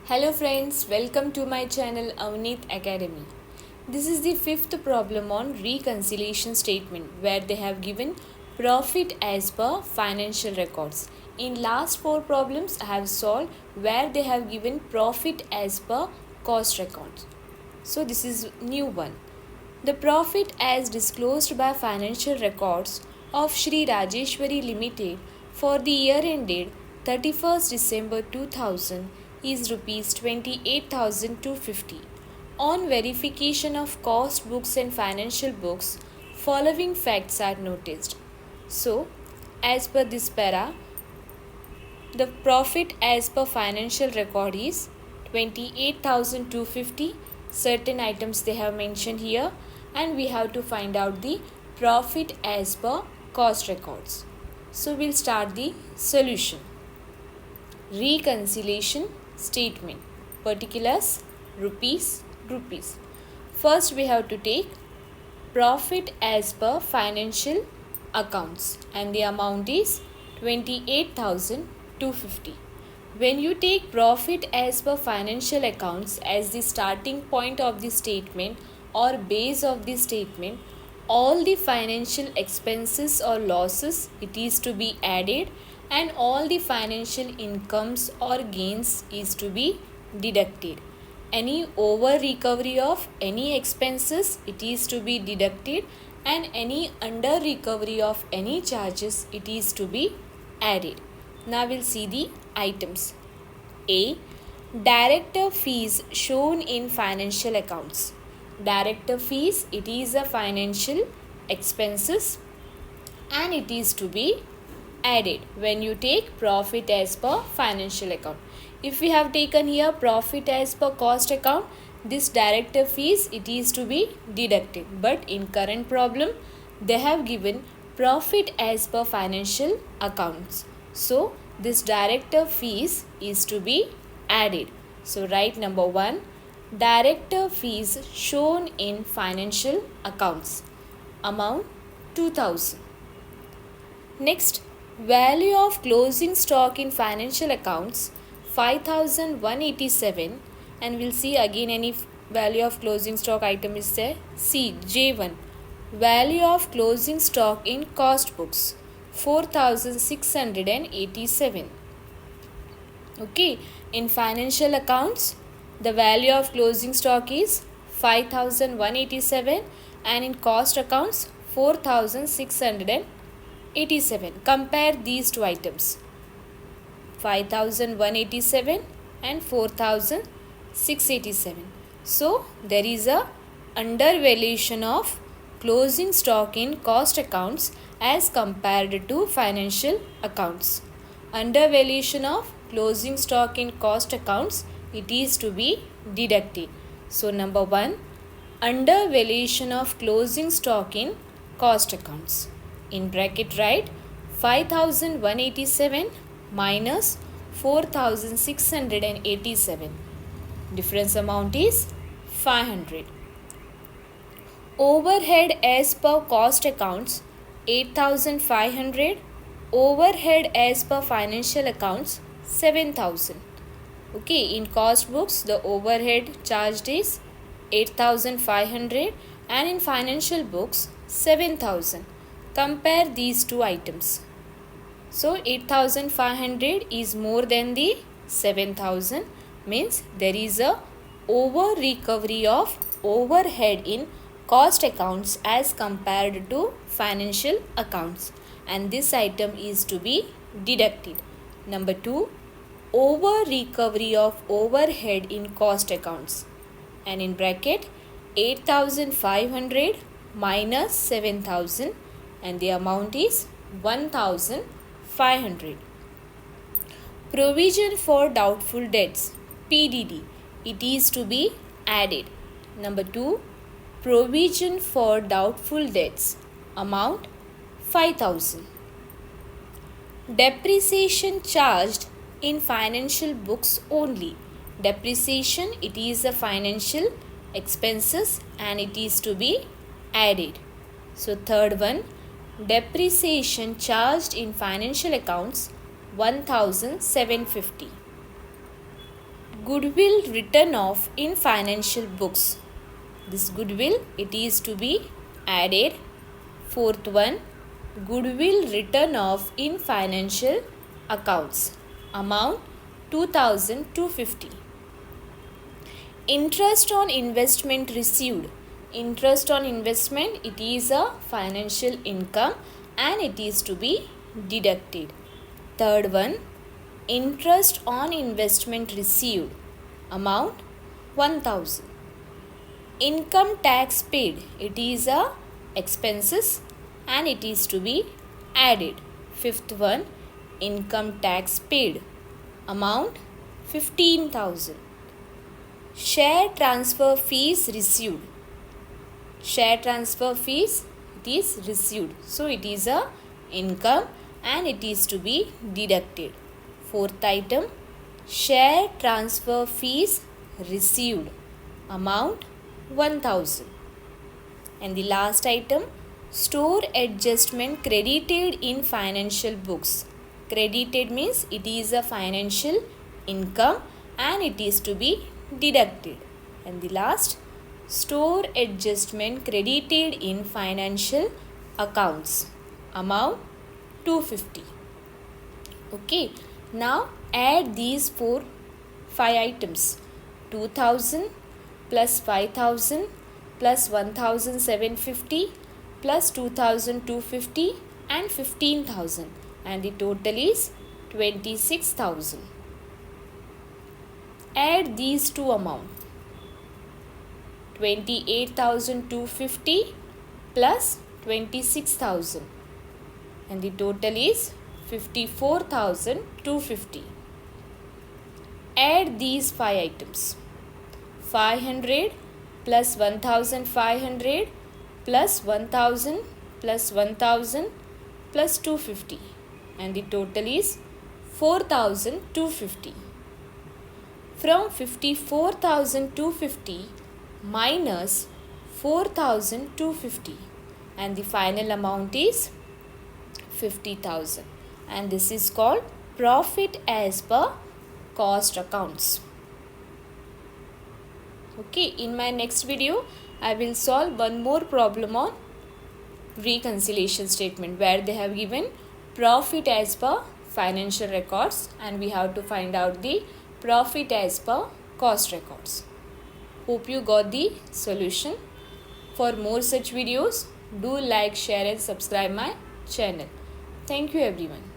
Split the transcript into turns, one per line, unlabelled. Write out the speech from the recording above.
Hello friends, welcome to my channel Avanit Academy. This is the fifth problem on reconciliation statement where they have given profit as per financial records. In last four problems I have solved where they have given profit as per cost records. So this is new one. The profit as disclosed by financial records of Shri Rajeshwari Limited for the year ended 31st December 2000 is rupees 28,250. On verification of cost books and financial books, following facts are noticed. So, as per this para, the profit as per financial record is 28,250. Certain items they have mentioned here, and we have to find out the profit as per cost records. So we'll start the solution. Reconciliation statement. Particulars rupees. First we have to take profit as per financial accounts and the amount is 28,250. When you take profit as per financial accounts as the starting point of the statement or base of the statement, all the financial expenses or losses it is to be added and all the financial incomes or gains is to be deducted. Any over recovery of any expenses it is to be deducted and any under recovery of any charges it is to be added. Now we'll see the items. A. Director fees shown in financial accounts. Director fees, it is a financial expenses and it is to be added when you take profit as per financial account. If we have taken here profit as per cost account, this director fees it is to be deducted. But in current problem, they have given profit as per financial accounts. So this director fees is to be added. So write number 1. Director fees shown in financial accounts. Amount 2000. Next, value of closing stock in financial accounts 5,187, and we'll see again any value of closing stock item is there. C. J1. Value of closing stock in cost books 4,687. Okay, in financial accounts the value of closing stock is 5,187 and in cost accounts 4,687. Compare these two items, 5,187 and 4,687. So there is a undervaluation of closing stock in cost accounts as compared to financial accounts. Undervaluation of closing stock in cost accounts it is to be deducted. So number 1, undervaluation of closing stock in cost accounts. In bracket write 5,187 minus 4,687. Difference amount is 500. Overhead as per cost accounts 8,500. Overhead as per financial accounts 7,000. Okay, in cost books the overhead charged is 8,500 and in financial books 7,000. Compare these two items. So 8,500 is more than the 7,000, means there is a over recovery of overhead in cost accounts as compared to financial accounts, and this item is to be deducted. Number 2, over recovery of overhead in cost accounts, and in bracket 8,500 minus 7,000 and the amount is 1,500. Provision for doubtful debts PDD it is to be added. Number 2, provision for doubtful debts amount 5,000. Depreciation charged in financial books only. Depreciation it is a financial expenses and it is to be added. So third one, depreciation charged in financial accounts 1,750. goodwill written off in financial books. This goodwill, it is to be added. Fourth one, goodwill written off in financial accounts. Amount 2,250. Interest on investment received. Interest on investment, it is a financial income and it is to be deducted. Third one, interest on investment received. Amount 1,000. Income tax paid, it is a expenses and it is to be added. Fifth one, income tax paid. Amount 15,000. Share transfer fees received. Share transfer fees, it is received. So it is a income and it is to be deducted. Fourth item, share transfer fees received. Amount 1,000. And the last item, store adjustment credited in financial books. Credited means it is a financial income and it is to be deducted. And the last, store adjustment credited in financial accounts. Amount 250. Okay, now add these 5 items. 2,000 plus 5,000 plus 1,750 plus 2,250 and 15,000, and the total is 26,000. Add these two amounts. 28,250 plus 26,000 and the total is 54,250. Add these 5 items. 500 plus 1,500 plus 1,000 plus 1,000 plus 250 and the total is 4,250. From 54,250 minus 4,250 and the final amount is 50,000, and this is called profit as per cost accounts. Okay, in my next video I will solve one more problem on reconciliation statement where they have given profit as per financial records and we have to find out the profit as per cost records. Hope you got the solution. For more such videos, do like, share and subscribe my channel. Thank you everyone.